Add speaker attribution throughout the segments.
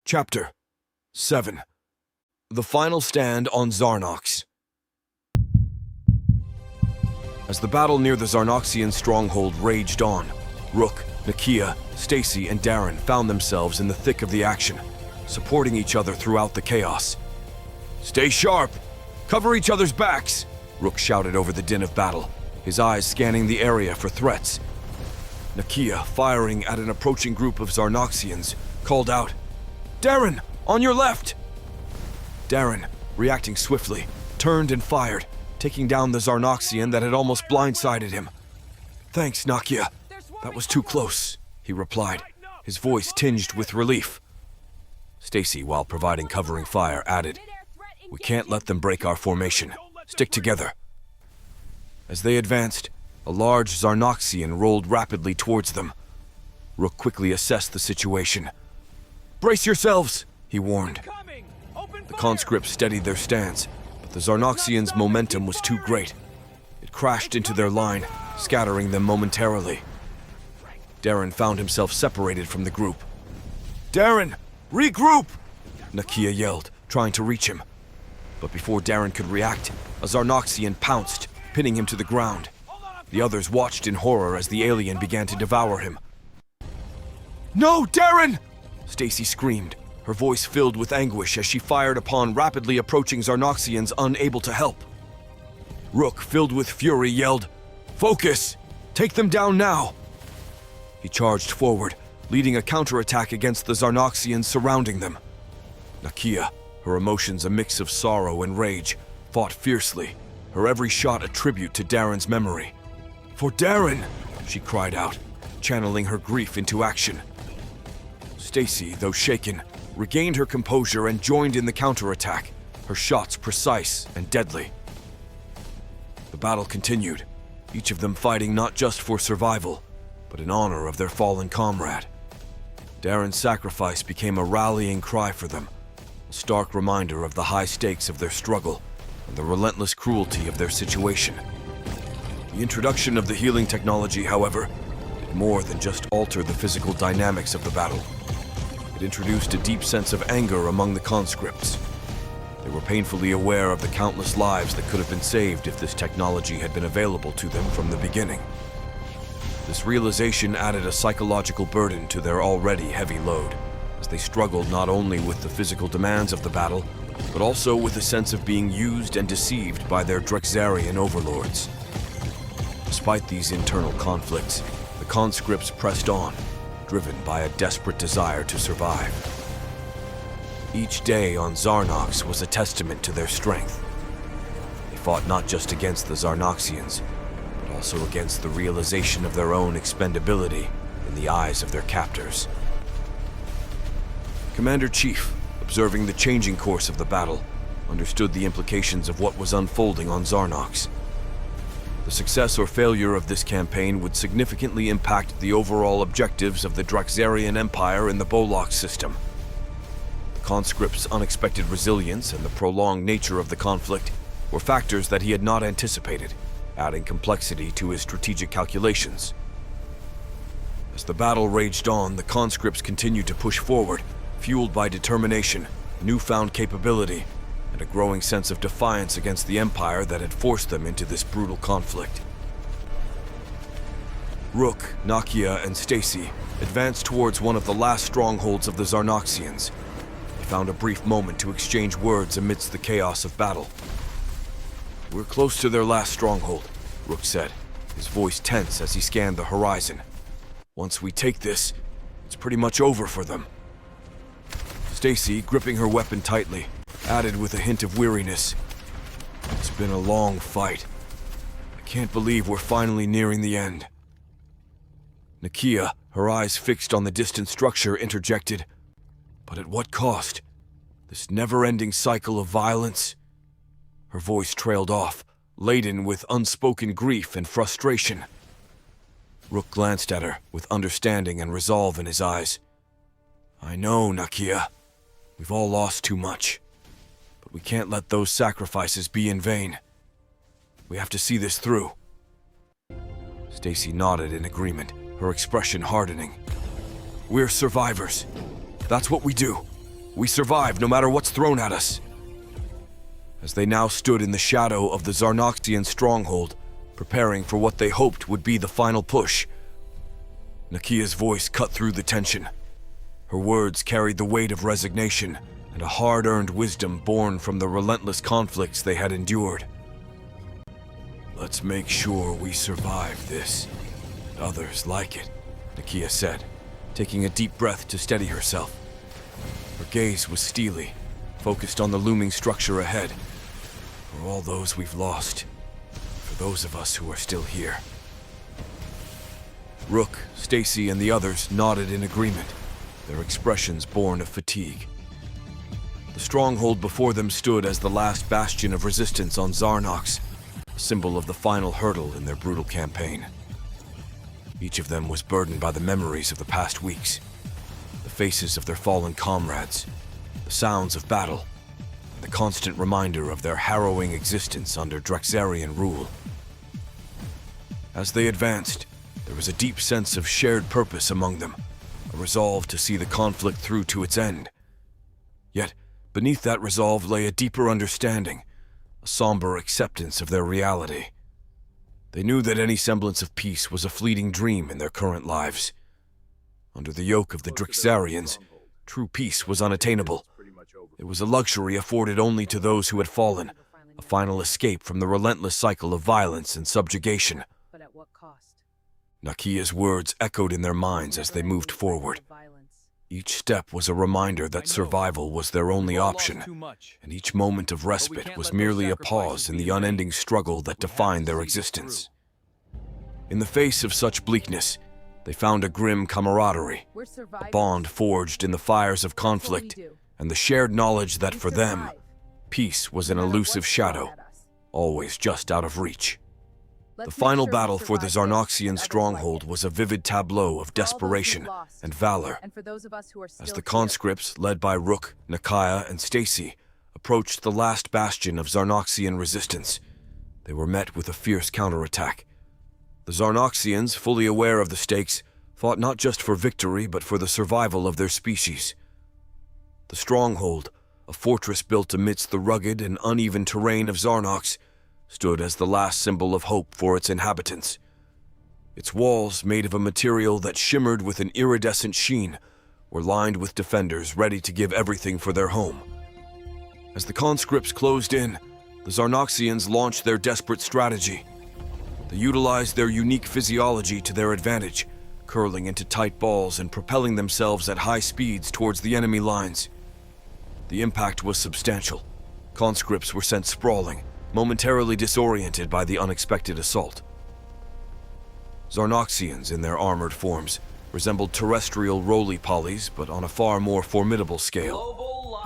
Speaker 1: Chapter 7. The Final Stand on Zarnox. As the battle near the Zarnoxian stronghold raged on, Rook, Nakia, Stacy, and Darren found themselves in the thick of the action, supporting each other throughout the chaos. "Stay sharp! Cover each other's backs!" Rook shouted over the din of battle, his eyes scanning the area for threats. Nakia, firing at an approaching group of Zarnoxians, called out, "Darren, on your left!" Darren, reacting swiftly, turned and fired, taking down the Zarnoxian that had almost blindsided him. "Thanks, Nakia. That was too close," he replied, his voice tinged with relief. Stacy, while providing covering fire, added, "We can't let them break our formation. Stick together." As they advanced, a large Zarnoxian rolled rapidly towards them. Rook quickly assessed the situation. "Brace yourselves," he warned. The conscripts steadied their stance, but the Zarnoxians' momentum was too great. It crashed into their line, scattering them momentarily. Darren found himself separated from the group. "Darren, regroup!" Nakia yelled, trying to reach him. But before Darren could react, a Zarnoxian pounced, pinning him to the ground. The others watched in horror as the alien began to devour him. "No, Darren!" Stacy screamed, her voice filled with anguish as she fired upon rapidly approaching Zarnoxians unable to help. Rook, filled with fury, yelled, "Focus! Take them down now!" He charged forward, leading a counterattack against the Zarnoxians surrounding them. Nakia, her emotions a mix of sorrow and rage, fought fiercely, her every shot a tribute to Darren's memory. "For Darren!" she cried out, channeling her grief into action. Stacy, though shaken, regained her composure and joined in the counterattack, her shots precise and deadly. The battle continued, each of them fighting not just for survival, but in honor of their fallen comrade. Darren's sacrifice became a rallying cry for them, a stark reminder of the high stakes of their struggle and the relentless cruelty of their situation. The introduction of the healing technology, however, did more than just alter the physical dynamics of the battle. It introduced a deep sense of anger among the conscripts. They were painfully aware of the countless lives that could have been saved if this technology had been available to them from the beginning. This realization added a psychological burden to their already heavy load, as they struggled not only with the physical demands of the battle, but also with a sense of being used and deceived by their Drakzarian overlords. Despite these internal conflicts, the conscripts pressed on, driven by a desperate desire to survive. Each day on Zarnox was a testament to their strength. They fought not just against the Zarnoxians, but also against the realization of their own expendability in the eyes of their captors. Commander-Chief, observing the changing course of the battle, understood the implications of what was unfolding on Zarnox. The success or failure of this campaign would significantly impact the overall objectives of the Drakzarian Empire in the Bolok system. The conscript's unexpected resilience and the prolonged nature of the conflict were factors that he had not anticipated, adding complexity to his strategic calculations. As the battle raged on, the conscripts continued to push forward, fueled by determination, newfound capability, and a growing sense of defiance against the Empire that had forced them into this brutal conflict. Rook, Nakia, and Stacy advanced towards one of the last strongholds of the Zarnoxians. They found a brief moment to exchange words amidst the chaos of battle. "We're close to their last stronghold," Rook said, his voice tense as he scanned the horizon. "Once we take this, it's pretty much over for them." Stacy, gripping her weapon tightly, added with a hint of weariness, "It's been a long fight. I can't believe we're finally nearing the end." Nakia, her eyes fixed on the distant structure, interjected, "But at what cost? This never-ending cycle of violence?" Her voice trailed off, laden with unspoken grief and frustration. Rook glanced at her with understanding and resolve in his eyes. "I know, Nakia. We've all lost too much. But we can't let those sacrifices be in vain. We have to see this through." Stacy nodded in agreement, her expression hardening. "We're survivors. That's what we do. We survive no matter what's thrown at us. As they now stood in the shadow of the Zarnoxian stronghold, preparing for what they hoped would be the final push, Nakia's voice cut through the tension. Her words carried the weight of resignation and a hard-earned wisdom born from the relentless conflicts they had endured. Let's make sure we survive this. Others like it, Nakia said, taking a deep breath to steady herself. Her gaze was steely, focused on the looming structure ahead. For all those we've lost, for those of us who are still here. Rook, Stacy, and the others nodded in agreement, their expressions born of fatigue. The stronghold before them stood as the last bastion of resistance on Zarnox, a symbol of the final hurdle in their brutal campaign. Each of them was burdened by the memories of the past weeks, the faces of their fallen comrades, the sounds of battle, and the constant reminder of their harrowing existence under Drakzarian rule. As they advanced, there was a deep sense of shared purpose among them, a resolve to see the conflict through to its end. Yet, beneath that resolve lay a deeper understanding, a somber acceptance of their reality. They knew that any semblance of peace was a fleeting dream in their current lives. Under the yoke of the Drakzarians, true peace was unattainable. It was a luxury afforded only to those who had fallen, a final escape from the relentless cycle of violence and subjugation.
Speaker 2: But at what cost?
Speaker 1: Nakia's words echoed in their minds as they moved forward. Each step was a reminder that survival was their only option, and each moment of respite was merely a pause in the unending struggle that defined their existence. In the face of such bleakness, they found a grim camaraderie, a bond forged in the fires of conflict, and the shared knowledge that for them, peace was an elusive shadow, always just out of reach. The final battle for the Zarnoxian stronghold was a vivid tableau of desperation and valor. As the conscripts, led by Rook, Nakia, and Stacy, approached the last bastion of Zarnoxian resistance, they were met with a fierce counterattack. The Zarnoxians, fully aware of the stakes, fought not just for victory but for the survival of their species. The stronghold, a fortress built amidst the rugged and uneven terrain of Zarnox, stood as the last symbol of hope for its inhabitants. Its walls, made of a material that shimmered with an iridescent sheen, were lined with defenders ready to give everything for their home. As the conscripts closed in, the Zarnoxians launched their desperate strategy. They utilized their unique physiology to their advantage, curling into tight balls and propelling themselves at high speeds towards the enemy lines. The impact was substantial. Conscripts were sent sprawling, momentarily disoriented by the unexpected assault. Zarnoxians, in their armored forms, resembled terrestrial roly-polys, but on a far more formidable scale.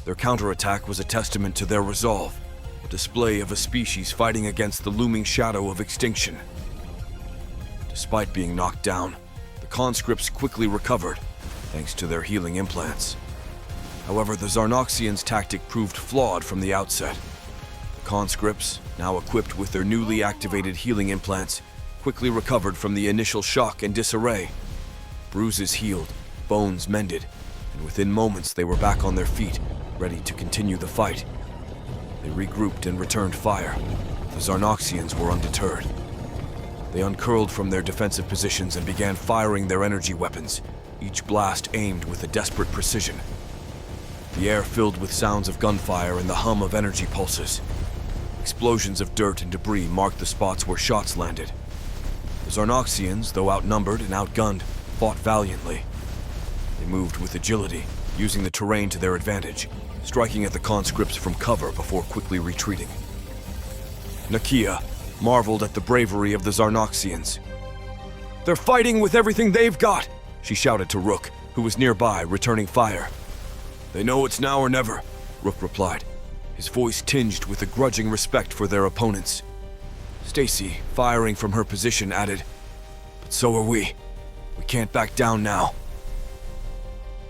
Speaker 1: Their counterattack was a testament to their resolve, a display of a species fighting against the looming shadow of extinction. Despite being knocked down, the conscripts quickly recovered, thanks to their healing implants. However, the Zarnoxians' tactic proved flawed from the outset. Conscripts, now equipped with their newly activated healing implants, quickly recovered from the initial shock and disarray. Bruises healed, bones mended, and within moments they were back on their feet, ready to continue the fight. They regrouped and returned fire. The Zarnoxians were undeterred. They uncurled from their defensive positions and began firing their energy weapons, each blast aimed with a desperate precision. The air filled with sounds of gunfire and the hum of energy pulses. Explosions of dirt and debris marked the spots where shots landed. The Zarnoxians, though outnumbered and outgunned, fought valiantly. They moved with agility, using the terrain to their advantage, striking at the conscripts from cover before quickly retreating. Nakia marveled at the bravery of the Zarnoxians. "They're fighting with everything they've got!" she shouted to Rook, who was nearby, returning fire. "They know it's now or never," Rook replied, his voice tinged with a grudging respect for their opponents. Stacy, firing from her position, added, "But so are we. We can't back down now."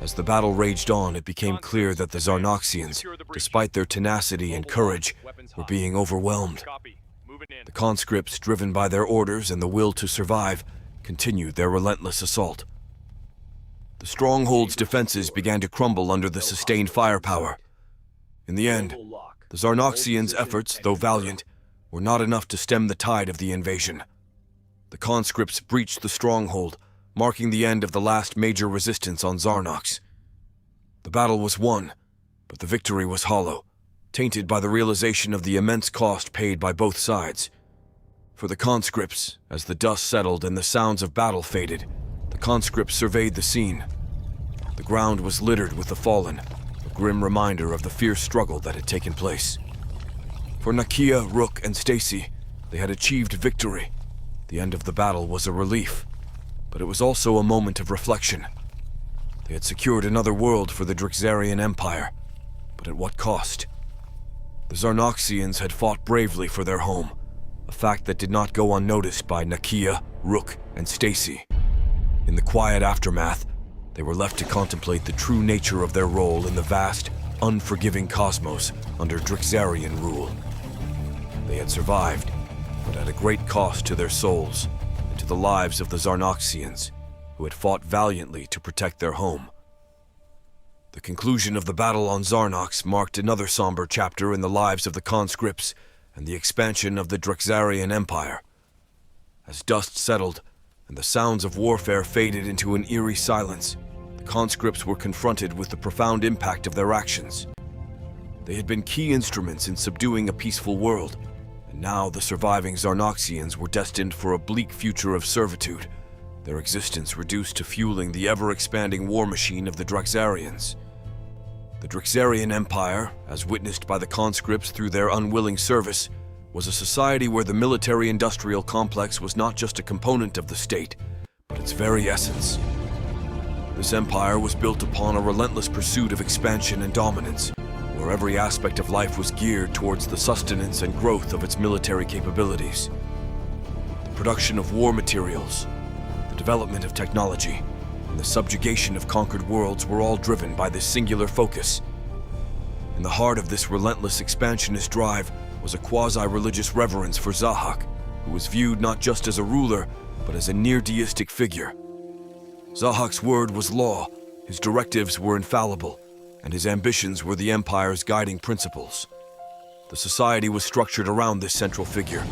Speaker 1: As the battle raged on, it became clear that the Zarnoxians, despite their tenacity and courage, were being overwhelmed. The conscripts, driven by their orders and the will to survive, continued their relentless assault. The stronghold's defenses began to crumble under the sustained firepower. In the end, the Zarnoxians' efforts, though valiant, were not enough to stem the tide of the invasion. The conscripts breached the stronghold, marking the end of the last major resistance on Zarnox. The battle was won, but the victory was hollow, tainted by the realization of the immense cost paid by both sides. For the conscripts, as the dust settled and the sounds of battle faded, the conscripts surveyed the scene. The ground was littered with the fallen, a grim reminder of the fierce struggle that had taken place. For Nakia, Rook, and Stacy, they had achieved victory. The end of the battle was a relief, but it was also a moment of reflection. They had secured another world for the Drakzarian Empire, but at what cost? The Zarnoxians had fought bravely for their home, a fact that did not go unnoticed by Nakia, Rook, and Stacy. In the quiet aftermath, they were left to contemplate the true nature of their role in the vast, unforgiving cosmos under Drakzarian rule. They had survived, but at a great cost to their souls and to the lives of the Zarnoxians, who had fought valiantly to protect their home. The conclusion of the battle on Zarnox marked another somber chapter in the lives of the conscripts and the expansion of the Drakzarian Empire. As dust settled and the sounds of warfare faded into an eerie silence, the conscripts were confronted with the profound impact of their actions. They had been key instruments in subduing a peaceful world, and now the surviving Zarnoxians were destined for a bleak future of servitude, their existence reduced to fueling the ever-expanding war machine of the Drakzarians. The Drakzarian Empire, as witnessed by the conscripts through their unwilling service, was a society where the military-industrial complex was not just a component of the state, but its very essence. This empire was built upon a relentless pursuit of expansion and dominance, where every aspect of life was geared towards the sustenance and growth of its military capabilities. The production of war materials, the development of technology, and the subjugation of conquered worlds were all driven by this singular focus. In the heart of this relentless expansionist drive was a quasi-religious reverence for Zahak, who was viewed not just as a ruler, but as a near-deistic figure. Zahak's word was law, his directives were infallible, and his ambitions were the Empire's guiding principles. The society was structured around this central figure,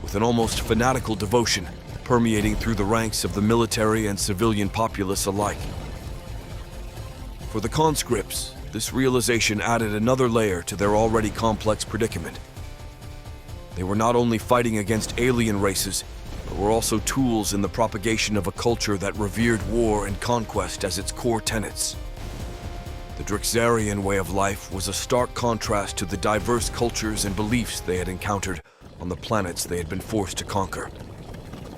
Speaker 1: with an almost fanatical devotion permeating through the ranks of the military and civilian populace alike. For the conscripts, this realization added another layer to their already complex predicament. They were not only fighting against alien races, but were also tools in the propagation of a culture that revered war and conquest as its core tenets. The Drakzarian way of life was a stark contrast to the diverse cultures and beliefs they had encountered on the planets they had been forced to conquer.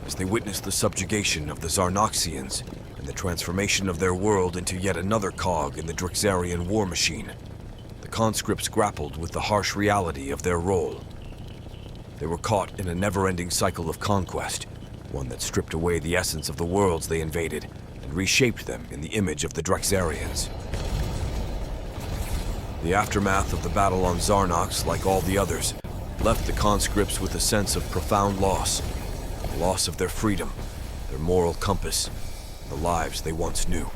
Speaker 1: As they witnessed the subjugation of the Zarnoxians and the transformation of their world into yet another cog in the Drakzarian war machine, the conscripts grappled with the harsh reality of their role. They were caught in a never-ending cycle of conquest, one that stripped away the essence of the worlds they invaded and reshaped them in the image of the Drakzarians. The aftermath of the battle on Zarnox, like all the others, left the conscripts with a sense of profound loss, the loss of their freedom, their moral compass, and the lives they once knew.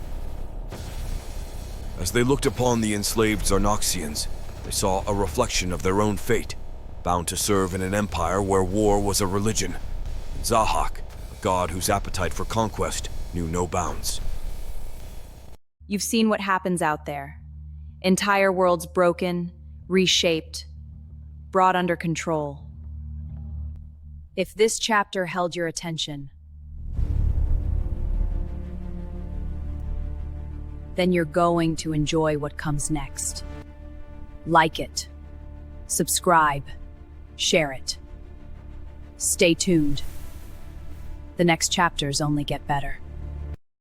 Speaker 1: As they looked upon the enslaved Zarnoxians, they saw a reflection of their own fate, bound to serve in an empire where war was a religion, and Zahak, a god whose appetite for conquest knew no bounds.
Speaker 2: You've seen what happens out there. Entire worlds broken, reshaped, brought under control. If this chapter held your attention, then you're going to enjoy what comes next. Like it, subscribe, share it. Stay tuned. The next chapters only get better.